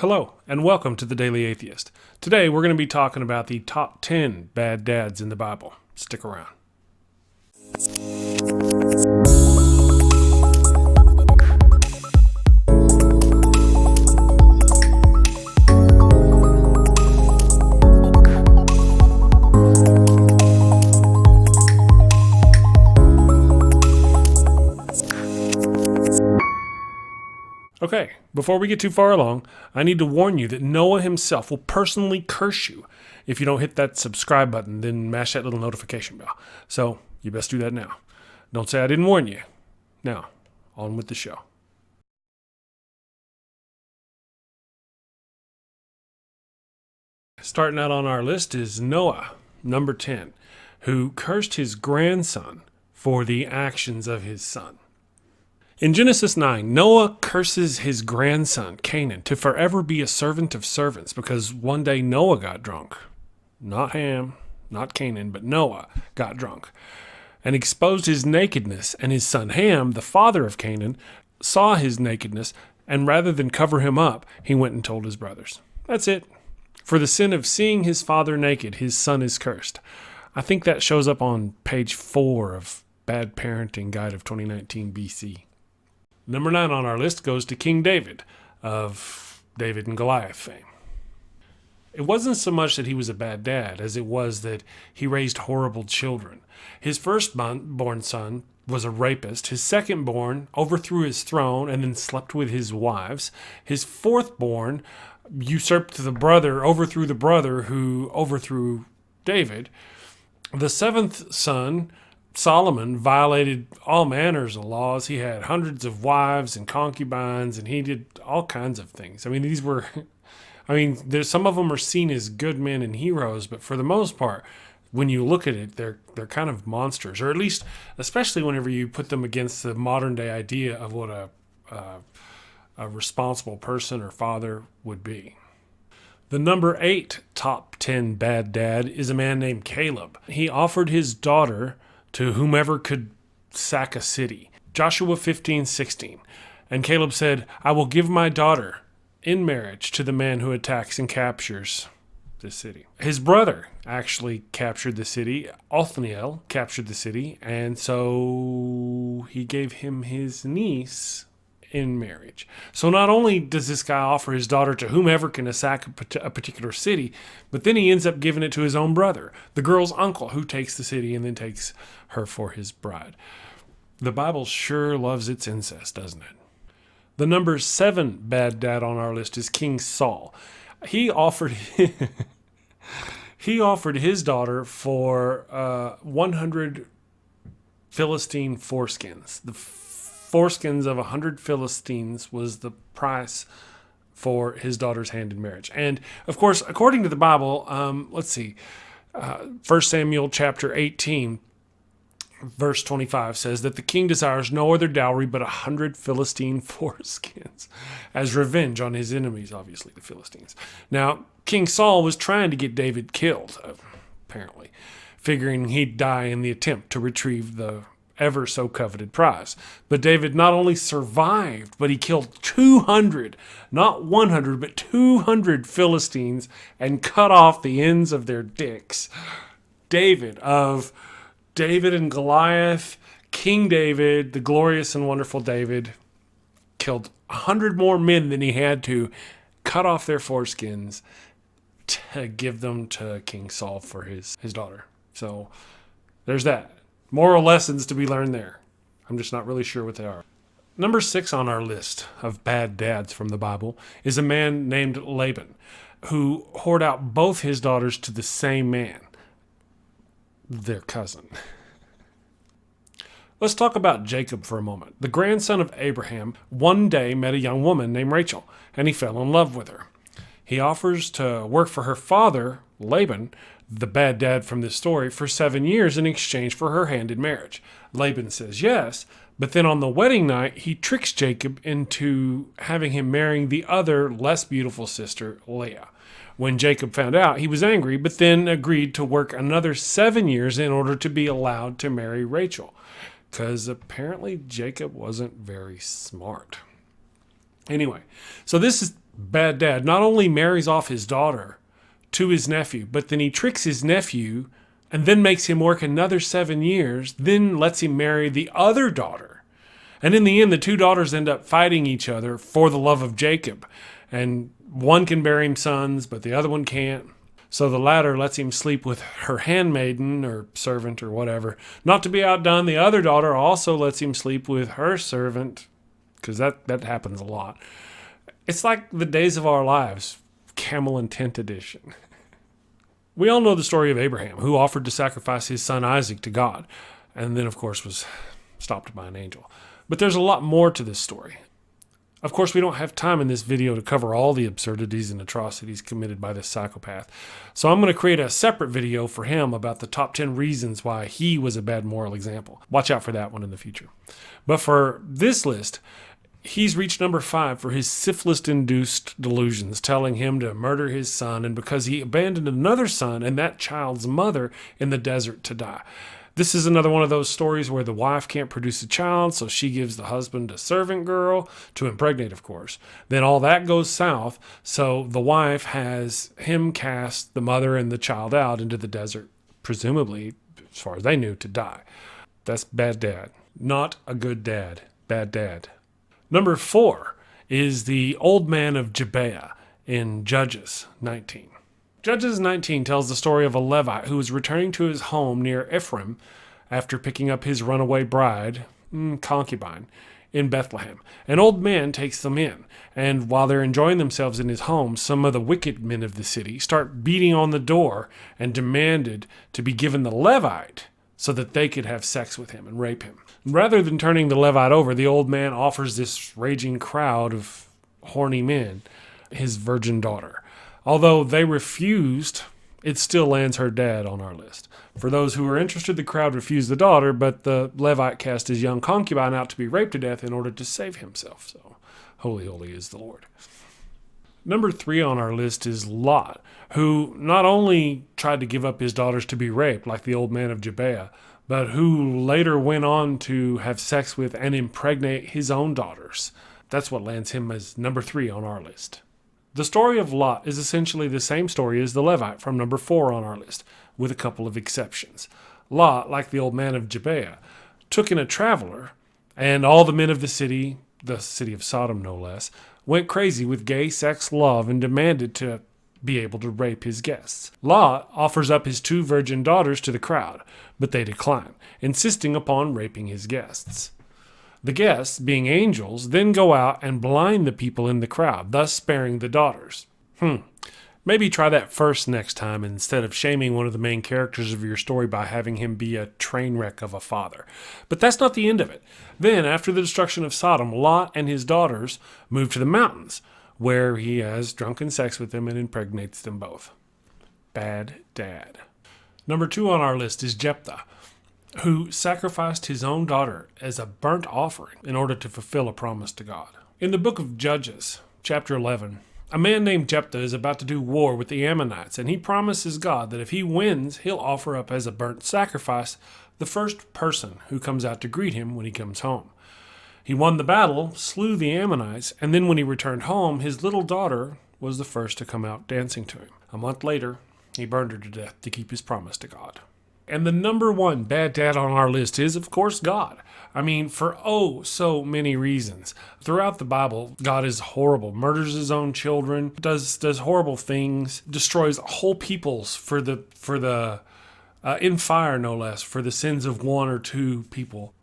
Hello, and welcome to the Daily Atheist. Today we're going to be talking about the top 10 bad dads in the Bible. Stick around. Okay, before we get too far along, I need to warn you that Noah himself will personally curse you if you don't hit that subscribe button, then mash that little notification bell. So, you best do that now. Don't say I didn't warn you. Now, on with the show. Starting out on our list is Noah, number 10, who cursed his grandson for the actions of his son. In Genesis 9, Noah curses his grandson, Canaan, to forever be a servant of servants because one day Noah got drunk. Not Ham, not Canaan, but Noah got drunk and exposed his nakedness, and his son Ham, the father of Canaan, saw his nakedness, and rather than cover him up, he went and told his brothers. That's it. For the sin of seeing his father naked, his son is cursed. I think that shows up on page 4 of Bad Parenting Guide of 2019 BC. Number 9 on our list goes to King David of David and Goliath fame. It wasn't so much that he was a bad dad as it was that he raised horrible children. His firstborn son was a rapist. His secondborn overthrew his throne and then slept with his wives. His fourthborn usurped the brother, overthrew the brother who overthrew David. The seventh son, Solomon, violated all manners of laws. He had hundreds of wives and concubines, and he did all kinds of things. There's some of them are seen as good men and heroes, but for the most part, when you look at it, they're kind of monsters, or at least, especially whenever you put them against the modern day idea of what a responsible person or father would be. The number 8 top 10 bad dad is a man named Caleb. He offered his daughter to whomever could sack a city. Joshua 15:16. And Caleb said, I will give my daughter in marriage to the man who attacks and captures the city. His brother actually captured the city. Othniel captured the city, and so he gave him his niece in marriage. So not only does this guy offer his daughter to whomever can sack a particular city, but then he ends up giving it to his own brother, the girl's uncle, who takes the city and then takes her for his bride. The Bible sure loves its incest, doesn't it? The number 7 bad dad on our list is King Saul. He offered his daughter for 100 Philistine foreskins. The foreskins of 100 Philistines was the price for his daughter's hand in marriage. And, of course, according to the Bible, 1 Samuel chapter 18, verse 25 says that the king desires no other dowry but 100 Philistine foreskins as revenge on his enemies, obviously the Philistines. Now, King Saul was trying to get David killed, apparently, figuring he'd die in the attempt to retrieve the ever so coveted prize. But David not only survived, but he killed 200, not 100, but 200 Philistines and cut off the ends of their dicks. David and Goliath, King David, the glorious and wonderful David, killed 100 more men than he had to, cut off their foreskins to give them to King Saul for his daughter. So there's that. Moral lessons to be learned there. I'm just not really sure what they are. Number 6 on our list of bad dads from the Bible is a man named Laban, who whored out both his daughters to the same man, their cousin. Let's talk about Jacob for a moment. The grandson of Abraham one day met a young woman named Rachel, and he fell in love with her. He offers to work for her father, Laban, the bad dad from this story, for 7 years in exchange for her hand in marriage. Laban says yes, but then on the wedding night, he tricks Jacob into having him marrying the other, less beautiful sister, Leah. When Jacob found out, he was angry, but then agreed to work another 7 years in order to be allowed to marry Rachel, because apparently Jacob wasn't very smart. Anyway, so this is Bad dad. Not only marries off his daughter to his nephew, but then he tricks his nephew and then makes him work another 7 years, then lets him marry the other daughter. And in the end, the two daughters end up fighting each other for the love of Jacob. And one can bear him sons, but the other one can't. So the latter lets him sleep with her handmaiden or servant or whatever. Not to be outdone, the other daughter also lets him sleep with her servant, because that happens a lot. It's like the days of our lives, camel and tent edition. We all know the story of Abraham, who offered to sacrifice his son Isaac to God, and then, of course, was stopped by an angel. But there's a lot more to this story. Of course, we don't have time in this video to cover all the absurdities and atrocities committed by this psychopath, so I'm going to create a separate video for him about the top 10 reasons why he was a bad moral example. Watch out for that one in the future. But for this list, he's reached number 5 for his syphilis-induced delusions, telling him to murder his son, and because he abandoned another son and that child's mother in the desert to die. This is another one of those stories where the wife can't produce a child, so she gives the husband a servant girl to impregnate, of course. Then all that goes south, so the wife has him cast the mother and the child out into the desert, presumably, as far as they knew, to die. That's bad dad. Not a good dad. Bad dad. Number 4 is the old man of GIBEAH in Judges 19. Judges 19 tells the story of a Levite who was returning to his home near Ephraim after picking up his runaway bride, concubine, in Bethlehem. An old man takes them in, and while they're enjoying themselves in his home, some of the wicked men of the city start beating on the door and demanded to be given the Levite so that they could have sex with him and rape him. Rather than turning the Levite over, the old man offers this raging crowd of horny men his virgin daughter. Although they refused, it still lands her dad on our list. For those who were interested, the crowd refused the daughter, but the Levite cast his young concubine out to be raped to death in order to save himself. So, holy, holy is the Lord. Number 3 on our list is Lot, who not only tried to give up his daughters to be raped, like the old man of GIBEAH, but who later went on to have sex with and impregnate his own daughters. That's what lands him as number 3 on our list. The story of Lot is essentially the same story as the Levite from number 4 on our list, with a couple of exceptions. Lot, like the old man of GIBEAH, took in a traveler, and all the men of the city of Sodom no less, went crazy with gay sex love and demanded to be able to rape his guests. Lot offers up his 2 virgin daughters to the crowd, but they decline, insisting upon raping his guests. The guests, being angels, then go out and blind the people in the crowd, thus sparing the daughters. Maybe try that first next time instead of shaming one of the main characters of your story by having him be a train wreck of a father. But that's not the end of it. Then, after the destruction of Sodom, Lot and his daughters move to the mountains, where he has drunken sex with them and impregnates them both. Bad dad. Number 2 on our list is JEPHTHAH, who sacrificed his own daughter as a burnt offering in order to fulfill a promise to God. In the book of Judges, chapter 11, a man named JEPHTHAH is about to do war with the Ammonites, and he promises God that if he wins, he'll offer up as a burnt sacrifice the first person who comes out to greet him when he comes home. He won the battle, slew the Ammonites, and then when he returned home, his little daughter was the first to come out dancing to him. A month later, he burned her to death to keep his promise to God. And the number 1 bad dad on our list is, of course, God. I mean, for so many reasons. Throughout the Bible, God is horrible, murders his own children, does horrible things, destroys whole peoples in fire, no less, for the sins of 1 or 2 people.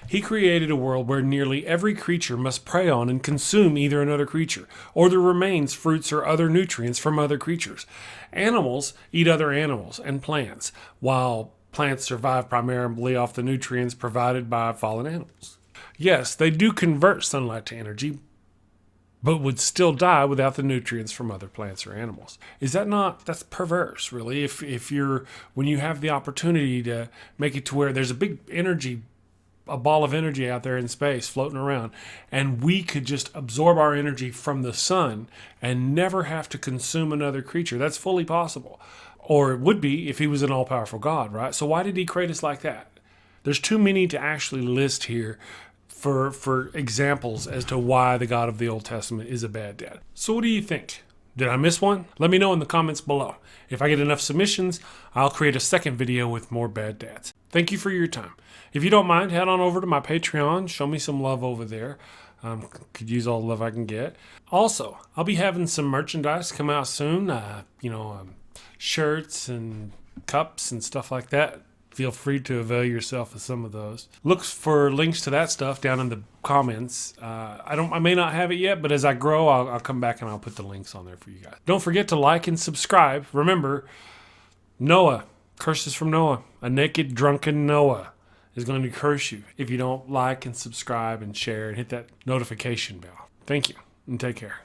He created a world where nearly every creature must prey on and consume either another creature, or the remains, fruits, or other nutrients from other creatures. Animals eat other animals and plants, while plants survive primarily off the nutrients provided by fallen animals. Yes, they do convert sunlight to energy, but would still die without the nutrients from other plants or animals. Is that not? That's perverse, really. When you have the opportunity to make it to where there's a ball of energy out there in space floating around, and we could just absorb our energy from the sun and never have to consume another creature. That's fully possible. Or it would be if he was an all-powerful God, right? So why did he create us like that? There's too many to actually list here for examples as to why the God of the Old Testament is a bad dad. So what do you think? Did I miss one? Let me know in the comments below. If I get enough submissions, I'll create a second video with more bad dads. Thank you for your time. If you don't mind, head on over to my Patreon. Show me some love over there. Could use all the love I can get. Also, I'll be having some merchandise come out soon. Shirts and cups and stuff like that. Feel free to avail yourself of some of those. Look for links to that stuff down in the comments. I may not have it yet, but as I grow, I'll come back and I'll put the links on there for you guys. Don't forget to like and subscribe. Remember, Noah, curses from Noah. A naked, drunken Noah is going to curse you if you don't like and subscribe and share and hit that notification bell. Thank you and take care.